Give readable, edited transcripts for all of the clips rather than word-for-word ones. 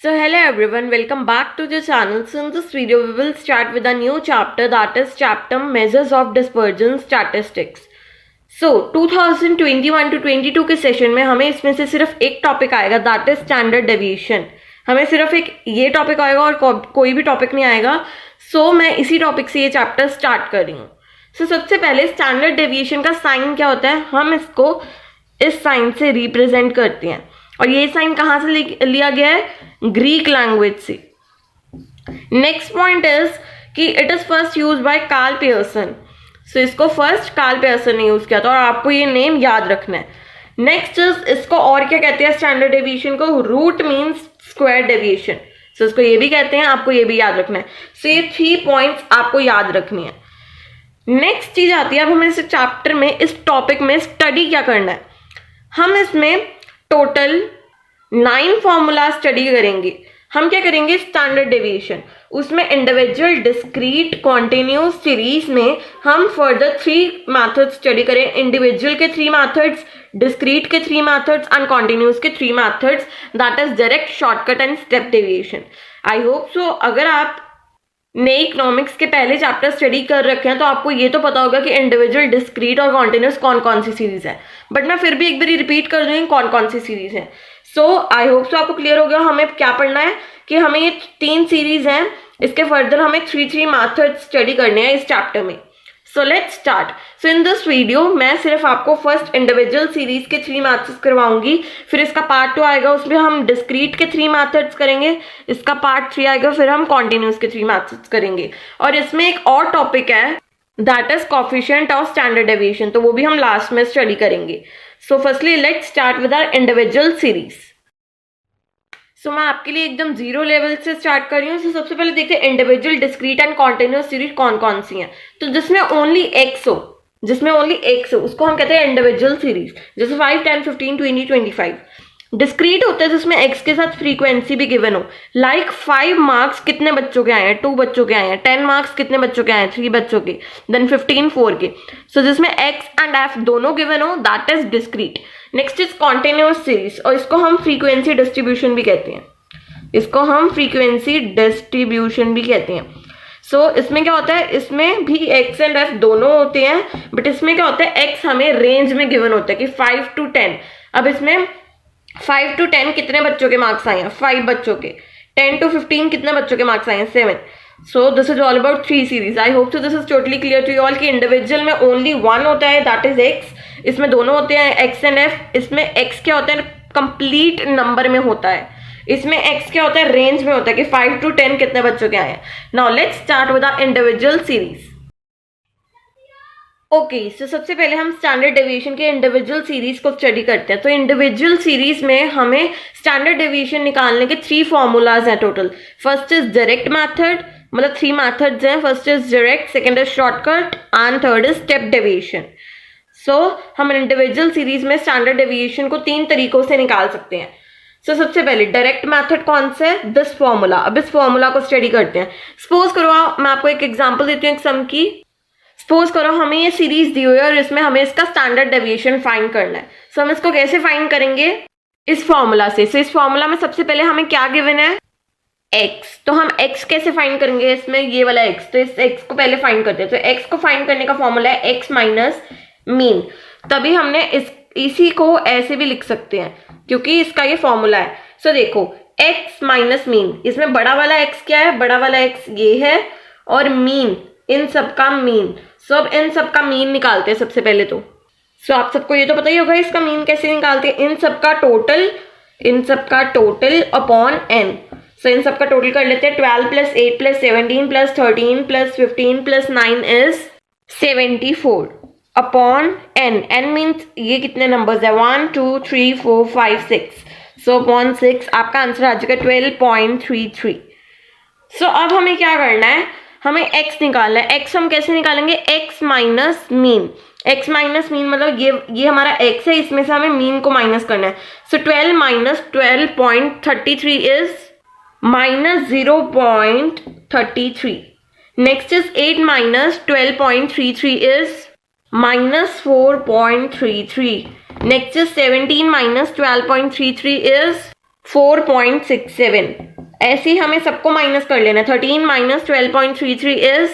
So hello everyone, welcome back to the channel. So in this video we will start with a new chapter, that is chapter Measures of Dispersion Statistics. So 2021 to 22 के session में हमें इसमें से सिर्फ एक topic आएगा, that is standard deviation. हमें सिर्फ एक ये टॉपिक आएगा और कोई भी टॉपिक नहीं आएगा. सो मैं इसी टॉपिक से ये चैप्टर स्टार्ट कर रही हूँ. सो सबसे पहले स्टैंडर्ड डेविएशन का साइन क्या होता है, हम इसको इस साइन से रिप्रेजेंट करते हैं. और ये साइन कहाँ से लिया गया है, ग्रीक लैंग्वेज से. नेक्स्ट पॉइंट इज कि it is first use by Karl Pearson. So इसको फर्स्ट कार्ल पियर्सन ने यूज किया था और आपको ये नेम याद रखना है. नेक्स्ट इज इसको और क्या कहते हैं स्टैंडर्ड डेविएशन को, रूट मीन्स स्क्वायर डेविएशन. सो इसको ये भी कहते हैं, आपको ये भी याद रखना है. सो ये 3 पॉइंट्स आपको याद रखनी है. नेक्स्ट चीज आती है, अब हमें इस चैप्टर में इस टॉपिक में स्टडी क्या करना है. हम इसमें टोटल 9 फॉर्मूला स्टडी करेंगे. हम क्या करेंगे, स्टैंडर्ड डेविएशन, उसमें इंडिविजुअल, डिस्क्रीट, कॉन्टिन्यूस, सीरीज में हम फर्दर 3 मैथड्स स्टडी करें. इंडिविजुअल के 3 मैथड्स, डिस्क्रीट के 3 मैथड्स एंड कॉन्टिन्यूस के 3 methods, that is direct, shortcut and step deviation. I hope सो अगर आप नए इकोनॉमिक्स के पहले चैप्टर स्टडी कर रखे हैं तो आपको ये तो पता होगा कि इंडिविजुअल, डिस्क्रीट और कॉन्टिन्यूस कौन कौन सी सीरीज है. बट मैं फिर भी एक बार रिपीट कर दूंगी कौन कौन सी सीरीज है. सो आई होप सो आपको क्लियर हो गया हमें क्या पढ़ना है, कि हमें ये 3 सीरीज हैं, इसके फर्दर हमें 3 मैथड स्टडी करने हैं इस चैप्टर में. So let's start. So in this video मैं सिर्फ आपको फर्स्ट इंडिविजुअल सीरीज के 3 मैथड्स करवाऊंगी. फिर इसका पार्ट 2 आएगा, उसमें हम डिस्क्रीट के 3 मैथड्स करेंगे. इसका पार्ट 3 आएगा, फिर हम कॉन्टिन्यूस के 3 मैथड्स करेंगे. और इसमें एक और टॉपिक है, that is coefficient of standard deviation, तो वो भी हम लास्ट में स्टडी करेंगे. So firstly let's start with our individual series. सो मैं आपके लिए एकदम 0 लेवल से स्टार्ट कर रही हूँ. सबसे पहले देखते हैं individual, discrete and continuous series कौन कौन सी हैं. तो जिसमें ओनली एक्स हो, उसको हम कहते हैं इंडिविजुअल सीरीज. जैसे 5, 10, 15, 20, 25. डिस्क्रीट होता है जिसमें एक्स के साथ फ्रीक्वेंसी भी गिवन हो. लाइक 5 मार्क्स कितने बच्चों के आए हैं, 2 बच्चों के आए हैं. 10 मार्क्स कितने बच्चों के आए हैं, 3 बच्चों के. देन 15 4 के. सो जिसमें एक्स एंड एफ दोनों गिवन हो, that is discrete. Next is continuous series, और इसको हम फ्रीक्वेंसी डिस्ट्रीब्यूशन भी कहते हैं. सो इसमें क्या होता है, इसमें भी एक्स एंड एफ दोनों होते हैं, बट इसमें क्या होता है, एक्स हमें रेंज में गिवन होता है कि 5 to 10. अब इसमें 5 to 10 कितने बच्चों के मार्क्स आए हैं, 5 बच्चों के. 10 to 15 कितने बच्चों के मार्क्स आए हैं, 7. So this is all about 3 series. I hope so this is totally clear to you all कि इंडिविजुअल में ओनली 1 होता है, दैट इज एक्स. इसमें दोनों होते हैं एक्स एंड एफ. इसमें एक्स क्या होता है, कंप्लीट नंबर में होता है. इसमें एक्स क्या होता है, रेंज में होता है कि 5 to 10 कितने बच्चों के आए हैं. Now let's start with our individual series. Okay, so सबसे पहले हम स्टैंडर्ड डेविएशन के इंडिविजुअल सीरीज को स्टडी करते हैं. तो इंडिविजुअल सीरीज में हमें स्टैंडर्ड डेविएशन निकालने के 3 फॉर्मूलाज हैं total. First is direct method, मतलब 3 मेथड्स हैं. First is direct, second is shortcut and third is step deviation. So हम इंडिविजुअल सीरीज में स्टैंडर्ड डेविएशन को 3 तरीकों से निकाल सकते हैं. सो सबसे पहले डायरेक्ट मेथड कौन सा है, दिस फॉर्मूला. अब इस फॉर्मूला को स्टडी करते हैं. सपोज करो मैं आपको एक एग्जांपल देती हूँ एक सम की. सपोज करो हमें ये सीरीज दी हुई है और इसमें हमें इसका स्टैंडर्ड डेविएशन फाइंड करना है. सो हम इसको कैसे फाइंड करेंगे, इस फॉर्मूला से. सो इस फॉर्मूला में सबसे पहले हमें क्या गिवन है, एक्स. तो हम एक्स कैसे फाइंड करेंगे, इसमें ये वाला एक्स, तो इस एक्स को पहले फाइंड करते हैं. तो एक्स को फाइंड करने का फॉर्मूला है एक्स माइनस मीन. तभी हमने इसी को ऐसे भी लिख सकते हैं क्योंकि इसका ये फॉर्मूला है. सो देखो x माइनस मीन, इसमें बड़ा वाला x क्या है, बड़ा वाला x ये है, और मीन इन सब का मीन. सो अब इन सब का मीन निकालते हैं सबसे पहले तो. सो आप सबको ये तो पता ही होगा इसका मीन कैसे निकालते हैं. इन सब का टोटल अपॉन n. सो इन सब का टोटल कर लेते हैं. 12 + 8 + 17 + 13 + 15 + 9 is 74 upon n. n means ये कितने नंबर्स है, 1 2 3 4 5 6. सो अपॉन 6 आपका आंसर आ जाएगा 12.33. सो अब हमें क्या करना है, हमें x निकालना है. x हम कैसे निकालेंगे, x minus mean. x minus mean मतलब ये हमारा x है, इसमें से हमें मीन को माइनस करना है. सो 12 minus 12.33 is minus 0.33. Next is 8 minus 12.33 is minus 4.33. Next is 17 minus 12.33 is 4.67. ऐसे ही हमें सबको माइनस कर लेना है. 13 minus 12.33 is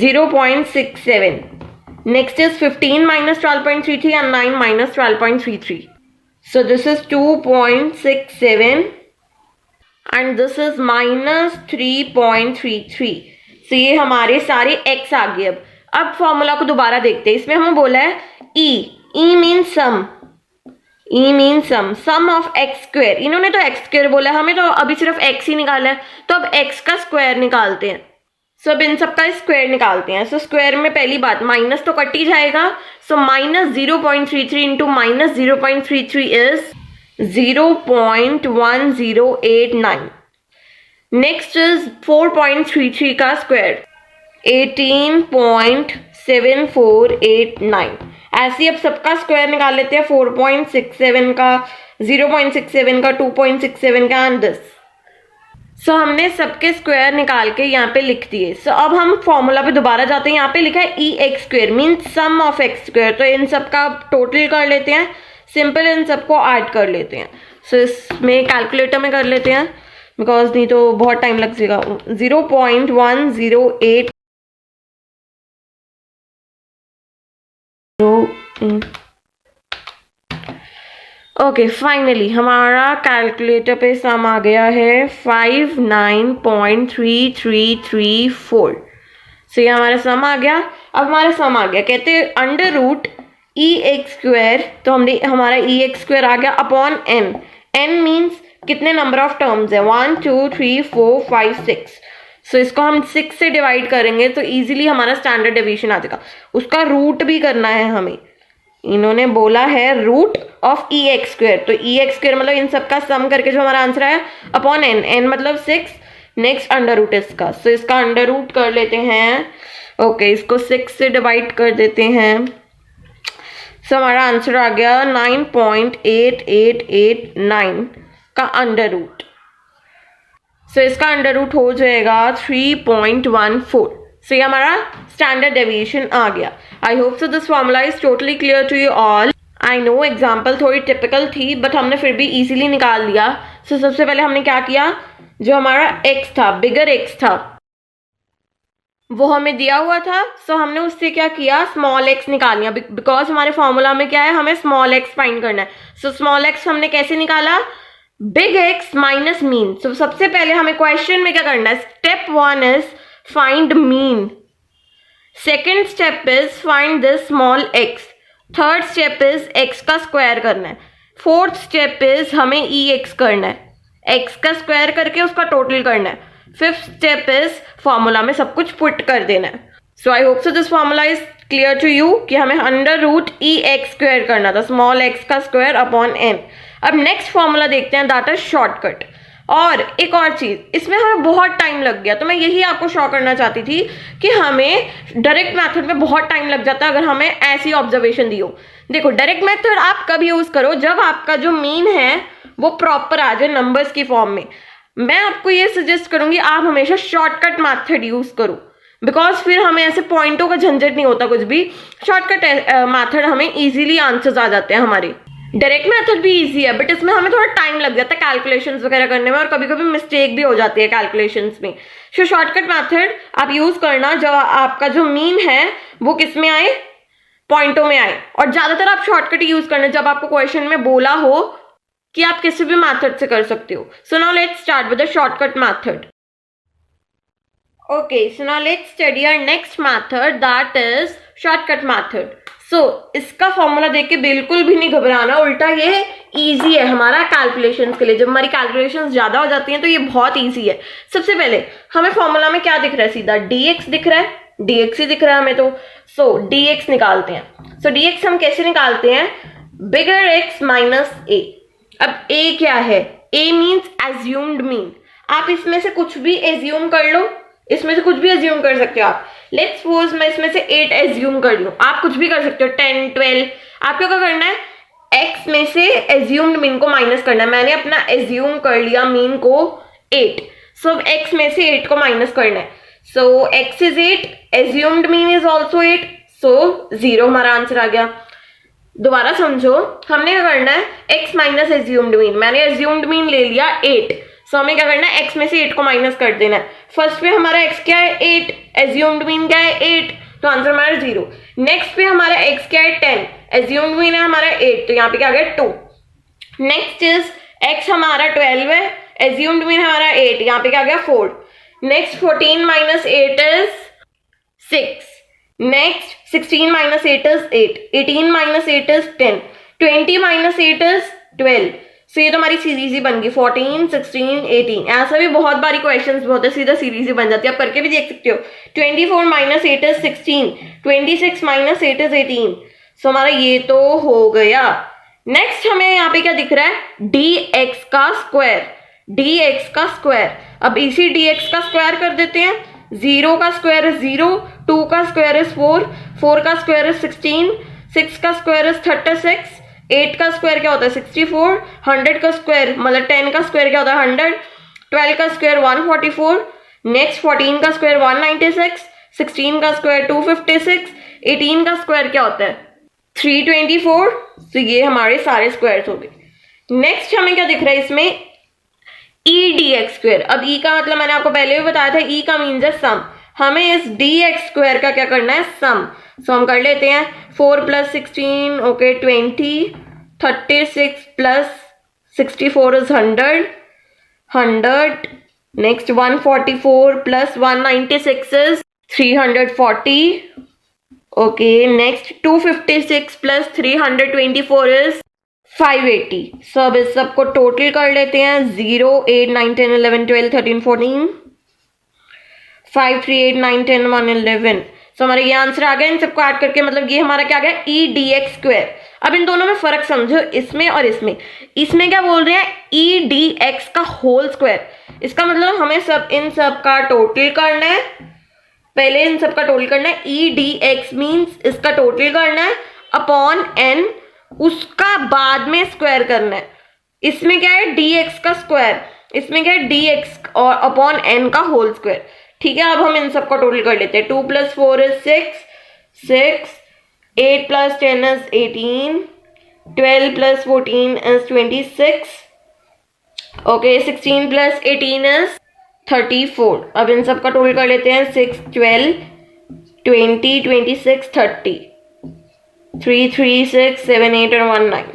0.67. Next is 15 minus 12.33 and 9 minus 12.33. So this is 2.67 and this is minus 3.33. So ये हमारे सारे x आ गए. अब फॉर्मूला को दोबारा देखते हैं. इसमें हमें बोला है e means sum. E means sum of x square. इन्होंने तो x square बोला है, हमें तो अभी सिर्फ x ही निकाला है, तो अब x का स्क्वायर निकालते हैं. सो अब इन सब का स्क्वायर निकालते हैं. सो स्क्वायर में पहली बात माइनस तो कट ही जाएगा. So minus 0.33 into minus 0.33 is 0.1089. Next is 4.33 का स्क्वायर 18.7489. ऐसे अब सबका स्क्वायर निकाल लेते हैं. 4.67 का, 0.67 का, 2.67 का एंड दिस. सो हमने सबके स्क्वायर निकाल के यहाँ पे लिख दिए. सो अब हम फॉर्मूला पे दोबारा जाते हैं. यहाँ पे लिखा है E X square means sum of X square. तो इन सब का टोटल कर लेते हैं. सिंपल इन सबको ऐड कर लेते हैं. सो इसमें कैलकुलेटर में कर लेते हैं बिकॉज नहीं तो बहुत टाइम लग जाएगा. 0.108 ओके फाइनली हमारा कैलकुलेटर पे सम आ गया है 59.3334. सो ये हमारा सम आ गया. अब हमारा सम आ गया, कहते हैं under root E X square. तो हमने हमारा ई एक्स स्क्वायर आ गया अपॉन एन. एन मीन्स कितने नंबर ऑफ टर्म्स है, 1 2 3 4 5 6. सो इसको हम 6 से डिवाइड करेंगे तो इजीली हमारा स्टैंडर्ड डेविएशन आ जाएगा. उसका रूट भी करना है हमें. इन्होंने बोला है root of E X square. तो ई एक्स स्क्वायर मतलब इन सबका सम करके जो हमारा आंसर है अपॉन एन. एन मतलब 6. नेक्स्ट अंडर रूट इसका. सो इसका अंडर रूट कर लेते हैं. ओके इसको 6 से डिवाइड कर देते हैं. सो हमारा आंसर आ गया 9.8889 का अंडर रूट. सो इसका अंडर रूट हो जाएगा 3.14. सो ये हमारा स्टैंडर्ड डेविएशन आ गया. I hope so this formula is totally clear to you all. I know example थोड़ी टिपिकल थी बट हमने फिर भी इजीली निकाल लिया. सो सबसे पहले हमने क्या किया, जो हमारा x था, बिगर x था, वो हमें दिया हुआ था. सो हमने उससे क्या किया, स्मॉल x निकाल लिया बिकॉज हमारे फॉर्मूला में क्या है, हमें स्मॉल x फाइंड करना है. सो स्मॉल x हमने कैसे निकाला, बिग x माइनस मीन. सो सबसे पहले हमें क्वेश्चन में क्या करना है, step 1 is find mean. Second step is find this small x. Third step is x का स्क्वायर करना है. फोर्थ स्टेप इज हमें ई एक्स करना है, x का स्क्वायर करके उसका टोटल करना है. फिफ्थ स्टेप इज फॉर्मूला में सब कुछ पुट कर देना है. So I hope so this formula is clear to you कि हमें under root E X square करना था, स्मॉल x का स्क्वायर अपॉन n. अब नेक्स्ट फॉर्मूला देखते हैं, दैट इज शॉर्टकट. और एक और चीज, इसमें हमें बहुत टाइम लग गया तो मैं यही आपको शो करना चाहती थी कि हमें डायरेक्ट मेथड में बहुत टाइम लग जाता है अगर हमें ऐसी ऑब्जर्वेशन दी हो. देखो डायरेक्ट मेथड आप कब यूज करो, जब आपका जो मीन है वो प्रॉपर आ जाए नंबर्स की फॉर्म में. मैं आपको ये सजेस्ट करूंगी आप हमेशा शॉर्टकट मेथड यूज करो बिकॉज फिर हमें ऐसे पॉइंटों का झंझट नहीं होता कुछ भी. शॉर्टकट मेथड हमें इजीली आंसर्स आ जाते हैं हमारे. डायरेक्ट मेथड भी इजी है बट इसमें हमें थोड़ा टाइम लग जाता है कैलकुलेशंस वगैरह करने में और कभी कभी मिस्टेक भी हो जाती है कैलकुलेशंस में. सो शॉर्टकट मेथड आप यूज करना जब आपका जो मीन है वो किस में आए, पॉइंटों में आए. और ज्यादातर आप शॉर्टकट ही यूज करना जब आपको क्वेश्चन में बोला हो कि आप किसी भी मेथड से कर सकते हो. So now let's start with the shortcut method. Okay so now let's study our next method that is shortcut method. सो इसका फॉर्मूला देख के बिल्कुल भी नहीं घबराना, उल्टा ये इजी है हमारा कैलकुलेशंस के लिए. जब हमारी कैलकुलेशंस ज्यादा हो जाती हैं तो ये बहुत इजी है. सबसे पहले हमें फॉर्मूला में क्या दिख रहा है, सीधा dx दिख रहा है, dx ही दिख रहा है हमें तो. सो dx निकालते हैं. सो dx हम कैसे निकालते हैं, बिगर x माइनस a. अब a क्या है, a मीन्स एज्यूम्ड मीन. आप इसमें से कुछ भी एज्यूम कर लो, इसमें से कुछ भी एज्यूम कर सकते हो आप. लेट्स सपोज मैं इसमें से 8 एज्यूम कर लूं, आप कुछ भी कर सकते हो, 10 12. आपको क्या करना है, x में से एज्यूम्ड मीन को माइनस करना है. मैंने अपना एज्यूम कर लिया मीन को 8. सो अब x में से 8 को माइनस करना है. सो x is 8, assumed mean is also 8. सो 0 हमारा आंसर आ गया. दोबारा समझो, हमने क्या करना है, x माइनस एज्यूम्ड मीन. मैंने एज्यूम्ड मीन ले लिया 8. सो हमें क्या करना है, x में से 8 को माइनस कर देना है। फर्स्ट पे हमारा x क्या है 8, एज्यूम्ड मीन क्या है 8, तो आंसर हमारा 0। नेक्स्ट पे हमारा x क्या है 10, एज्यूम्ड मीन है हमारा 8, तो यहाँ पे क्या गया 2। नेक्स्ट इज x हमारा 12 है, एज्यूम्ड मीन हमारा 8, यहाँ पे क्या गया 4। Next 14 minus 8 is 6। Next 16 minus 8 is 8, 18 minus 8 is 10, 20 minus 8 is 12। सो ये तो हमारी सीरीज ही बन गई 14, 16, 18। ऐसा भी बहुत बारी क्वेश्चंस बहुत है, सीधा सीरीज ही बन जाती है, आप करके भी देख सकते हो। 24 माइनस 8 इज 16, 26 माइनस 8 इज 18। सो हमारा ये तो हो गया। नेक्स्ट हमें यहाँ पे क्या दिख रहा है, dx का स्क्वायर, dx का स्क्वायर। अब इसी dx का स्क्वायर कर देते हैं। 0 का स्क्वायर इज 0, 2 का स्क्वायर इज 4, 4 का स्क्वायर इज 16, 6 का स्क्वायर इज 36, 8 का स्क्वायर क्या होता है 64, 100 का स्क्वायर मतलब 10 का स्क्वायर क्या होता है 100, 12 का स्क्वायर 144, नेक्स्ट 14 का स्क्वायर 196, 16 का स्क्वायर 256, 18 का स्क्वायर क्या होता है 324। तो ये हमारे सारे स्क्वायर्स हो गए। नेक्स्ट हमें क्या दिख रहा है इसमें, ई डी एक्स स्क्वायर। अब ई का मतलब मैंने आपको पहले भी बताया था, ई का मीन्स है सम। हमें इस डी एक्स स्क्वायर का क्या करना है, सम। सो हम कर लेते हैं 4 plus 16 okay 20, 36 plus 64 is 100, next 144 plus 196 is 340 okay, next 256 plus 324 is 580। सब इस सबको टोटल कर लेते हैं 0, 8, 9, 10, 11, 12, 13, 14, 5, 3, 8, 9, 10, 1, 11। सो हमारा ये आंसर आ गया इन सबको ऐड करके, मतलब ये हमारा क्या आ गया ई डी एक्स स्क्वायर। अब इन दोनों में फर्क समझो, इसमें और इसमें। इसमें क्या बोल रहे हैं, ई डी एक्स का होल स्क्वायर। इसका मतलब हमें सब इन सब का टोटल करना है, पहले इन सब का टोटल करना है। ई डी एक्स मीन्स इसका टोटल करना है अपॉन एन, उसका बाद में स्क्वायर करना है। इसमें क्या है डी एक्स का स्क्वायर, इसमें क्या है डी एक्स और अपॉन एन का होल स्क्वायर। ठीक है, अब हम इन सबका टोटल कर लेते हैं। 2 + 4 is 6, 8 + 10 is 18, 12 + 14 is 26 okay, 16 + 18 is 34। अब इन सबका टोटल कर लेते हैं 6, 12, 20, 26, 30, 3, 3, 6, 7, 8 और 1, 9,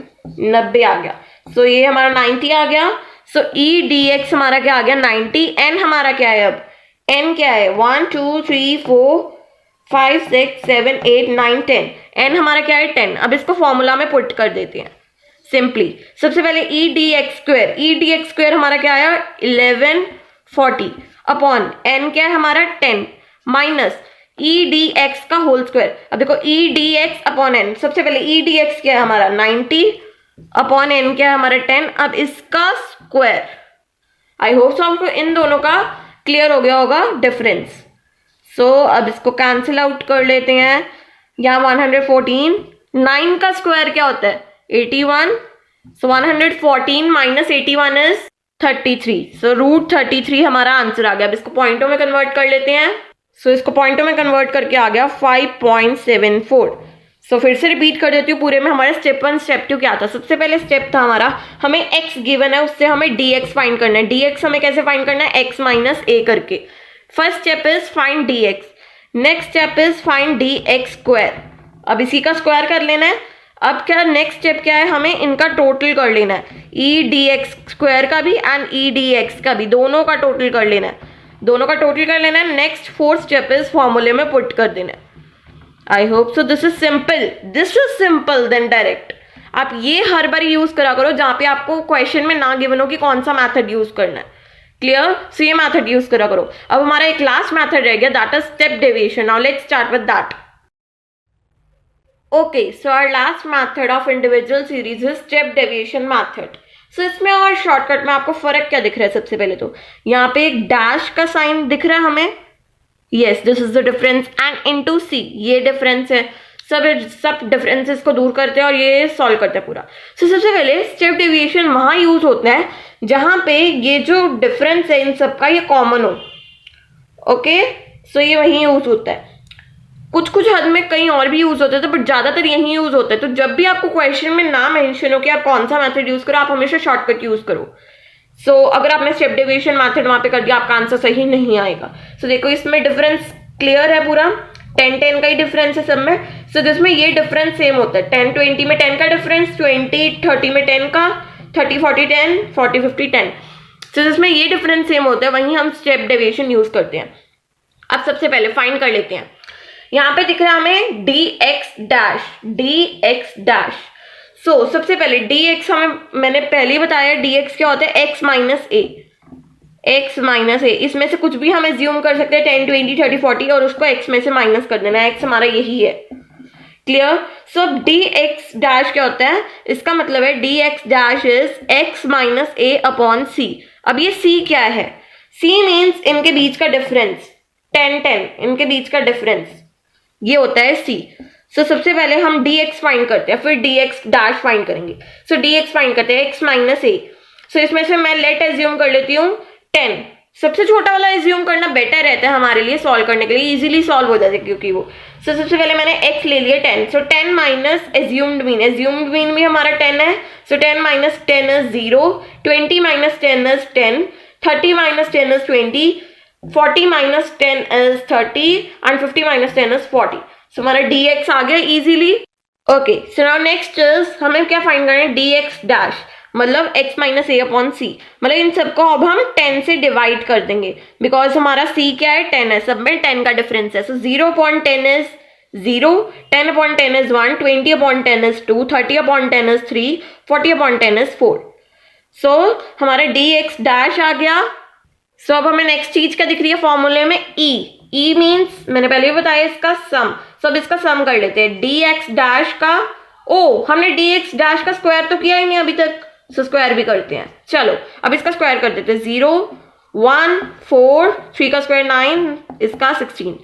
90 आ गया। सो ये हमारा 90 आ गया। सो ई डी एक्स हमारा क्या आ गया 90। एन हमारा क्या है, अब एन क्या है 1, 2, 3, 4, 5, 6, 7, 8, 9, 10। एन हमारा क्या है 10। अब इसको फॉर्मूला में पुट कर देते हैं सिंपली। सबसे पहले ई डी एक्स स्क्वायर, ई डी एक्स स्क्वायर हमारा क्या आया 1140 अपॉन एन क्या है हमारा 10 माइनस ई डी एक्स का होल स्क्वायर। अब देखो E D X upon N, सबसे पहले ई डी एक्स क्या है हमारा 90 अपॉन एन क्या है हमारा 10। अब इसका स्क्वायर। आई होप सो आपको इन दोनों का क्लियर हो गया होगा डिफरेंस। सो अब इसको कैंसिल आउट कर लेते हैं। यहाँ 114, 9 का स्क्वायर क्या होता है 81। सो 114 माइनस 81 इज 33। सो √33 हमारा आंसर आ गया। अब इसको पॉइंटों में कन्वर्ट कर लेते हैं। सो इसको पॉइंटों में कन्वर्ट करके आ गया 5.74। सो फिर से रिपीट कर देती हूँ पूरे में। हमारे स्टेप 1 स्टेप 2 क्या था। सबसे पहले स्टेप था हमारा, हमें x गिवन है उससे हमें dx फाइंड करना है। dx हमें कैसे फाइंड करना है, x माइनस a करके। First step is find dx, next step is find dx square. अब इसी का स्क्वायर कर लेना है। अब क्या नेक्स्ट स्टेप क्या है, हमें इनका टोटल कर लेना है। ई डी एक्स स्क्वायर का भी एंड ई डी एक्स का भी, दोनों का टोटल कर लेना है। दोनों का टोटल कर लेना है। नेक्स्ट फोर्थ स्टेप इज फॉर्मूले में पुट कर देना है। I hope so this is simple, this is simple then direct. आप ये हर बार यूज करा करो जहां पे आपको क्वेश्चन में ना गिवन हो कि कौन सा मैथड यूज करना है। क्लियर। सो ये मैथड यूज करा करो। अब हमारा एक लास्ट मैथड रह गया, that is step deviation. Now let's start with that. Okay, so our last method of individual series is step deviation method. So इसमें और शॉर्टकट में आपको फर्क क्या दिख रहा है। सबसे पहले तो यहाँ पे एक डैश का साइन दिख रहा है हमें। Yes, this is the difference and into C ये डिफरेंस है। सब डिफरेंसेस को दूर करते हैं और ये सॉल्व करते हैं पूरा। So सबसे पहले स्टेप डेविएशन वहां यूज होता है जहां पे ये जो डिफरेंस है इन सबका ये कॉमन हो। ओके, सो ये वहीं यूज होता है। कुछ हद में कहीं और भी यूज होता है, बट ज्यादातर यही यूज होता है। तो जब भी आपको क्वेश्चन में ना मेंशन हो कि आप कौन सा मेथड यूज करो, आप हमेशा शॉर्टकट यूज करो। सो अगर आपने स्टेप डेविएशन मेथड वहां पे कर दिया, आपका आंसर सही नहीं आएगा। सो देखो इसमें डिफरेंस क्लियर है पूरा, 10-10 का ही डिफरेंस है सब में। सो जिसमें ये डिफरेंस सेम होता है, 10-20 में 10 का डिफरेंस, 20-30 में 10 का, 30-40 10, 40-50 10। सो जिसमें ये डिफरेंस सेम होता है वहीं हम स्टेप डेविएशन यूज करते हैं। अब सबसे पहले फाइंड कर लेते हैं। यहाँ पे दिख रहा है हमें dx डैश। सो सबसे पहले dx हमें, मैंने पहले ही बताया dx क्या होता है, x माइनस ए। इसमें से कुछ भी हम एज्यूम कर सकते हैं, 10, 20, 30, 40, और उसको x में से माइनस कर देना है। x हमारा यही है, क्लियर। सो अब dx डैश क्या होता है, इसका मतलब है dx dash is x minus A upon C. अब ये c क्या है, c मीन्स इनके बीच का डिफरेंस, 10-10 इनके बीच का डिफरेंस, ये होता है c। सो सबसे पहले हम dx फाइंड करते हैं, फिर dx डैश फाइंड करेंगे। सो dx फाइंड करते हैं, x माइनस ए। सो इसमें से मैं लेट एज्यूम कर लेती हूँ 10, सबसे छोटा वाला एज्यूम करना बेटर रहता है हमारे लिए सॉल्व करने के लिए, इजीली सॉल्व हो जाता है क्योंकि वो। सो सबसे पहले मैंने x ले लिया 10। सो 10 माइनस एज्यूम्ड मीन भी हमारा 10 है। सो 10 minus 10 is 0, 20 minus 10 is 10, 30 minus 10 is 20, 40 minus 10 is 30 and 50 minus 10 is 40। सो हमारा dx आ गया easily. Okay, so now next is हमें क्या फाइंड करना है, dx डैश मतलब x माइनस ए अपॉन सी। मतलब इन सबको अब हम 10 से डिवाइड कर देंगे, बिकॉज हमारा c क्या है, 10 है, सब में 10 का डिफरेंस है। सो 0 upon 10 is 0, 10 upon 10 is 1, 20 upon 10 is 2, 30 upon 10 is 3, 40 upon 10 is 4। सो हमारा dx डैश आ गया। सो अब हमें नेक्स्ट चीज क्या दिख रही है फॉर्मूले में, e मीन्स मैंने पहले भी बताया इसका सम। सो अब इसका सम कर लेते हैं, dx डैश का, हमने dx डैश का स्क्वायर तो किया ही नहीं अभी तक, सो स्क्वायर भी करते हैं। चलो अब इसका स्क्वायर कर देते हैं, 0, 1, 4, 3 का स्क्वायर 9, इसका 16।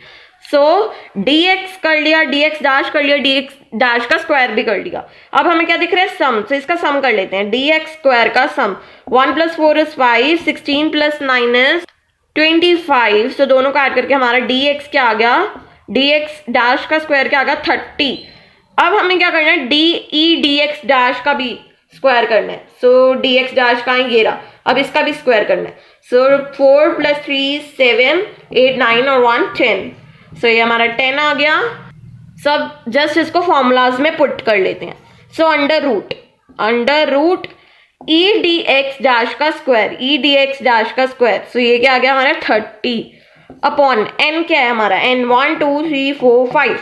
सो dx कर लिया, dx डैश कर लिया, dx डैश का स्क्वायर भी कर लिया। अब हमें क्या दिख रहा है, सम। सो इसका सम कर लेते हैं, dx स्क्वायर का सम, 1 + 4 इज 5, 16 + 9 इज 25। सो दोनों को ऐड करके हमारा dx क्या आ गया, dx डैश का स्क्वायर क्या आ गया, 30। अब हमें क्या करना है, dx डैश का भी स्क्वायर करना है। सो dx डैश का ये रहा, अब इसका भी स्क्वायर करना है। सो 4 + 3 7, 8 9 और 1 10। सो ये हमारा 10 आ गया। सब जस्ट इसको फॉर्मूलाज में पुट कर लेते हैं। So under root e dx dash का स्क्वायर, e dx डैश का स्क्वायर। सो ये क्या आ गया हमारा 30 अपॉन n क्या है हमारा, n 1 2 3 4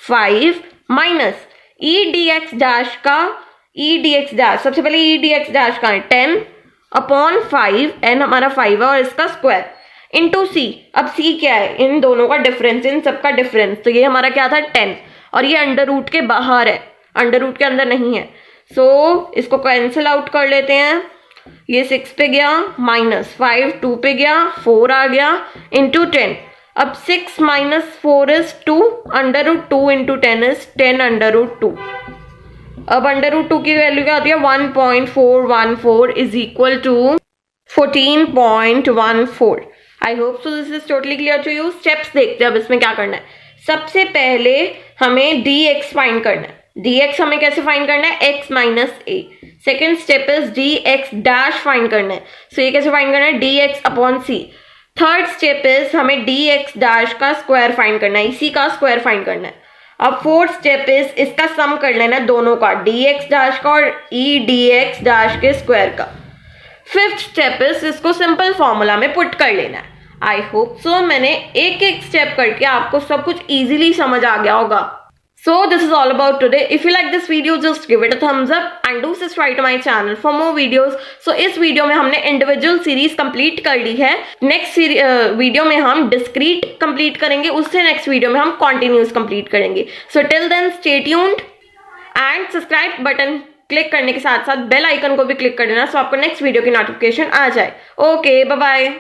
5 minus e dx dash का, e dx डैश, सबसे पहले e dx डैश का है 10 अपॉन 5, n हमारा 5 है और इसका स्क्वायर इंटू c। अब c क्या है, इन दोनों का डिफरेंस, इन सबका डिफरेंस। तो ये हमारा क्या था 10, और ये अंडर रूट के बाहर है, अंडर रूट के अंदर नहीं है। सो इसको कैंसिल आउट कर लेते हैं, ये 6 पे गया, माइनस 5 2 पे गया, 4 आ गया, इंटू 10। अब 6 - 4 is 2, under root 2 into 10 is 10 under root 2। अब अंडर रूट 2 की वैल्यू क्या होती है, 1.414 is equal to 14.14। I hope so this is totally clear to you. Steps देखते हैं अब इसमें क्या करना है। सबसे पहले हमें dx फाइंड करना है। dx हमें कैसे फाइंड करना है, x minus A. Second step is dx dash find करना है। सो ये कैसे फाइंड करना है, dx upon c। Third step is हमें dx डैश का स्क्वायर फाइंड करना है, इसी का स्क्वायर फाइंड करना है। अब फोर्थ स्टेप इज इसका सम कर लेना है दोनों का, dx डैश का और e dx डैश के स्क्वायर का। फिफ्थ स्टेप इज इसको सिंपल फॉर्मूला में पुट कर लेना है। आई होप सो मैंने एक एक स्टेप करके आपको सब कुछ इजीली समझ आ गया होगा। So this is all about today. If you like this video, just give it a thumbs up and do subscribe to my channel for more videos. So इस वीडियो में हमने इंडिविजुअल सीरीज कंप्लीट कर ली है। Next video में हम discrete complete करेंगे, उससे next video में हम कॉन्टिन्यूस कंप्लीट करेंगे। So till then stay tuned and subscribe button click करने के साथ साथ बेल आइकन को भी क्लिक कर देना, सो आपको नेक्स्ट वीडियो की नोटिफिकेशन आ जाए। Okay, bye bye.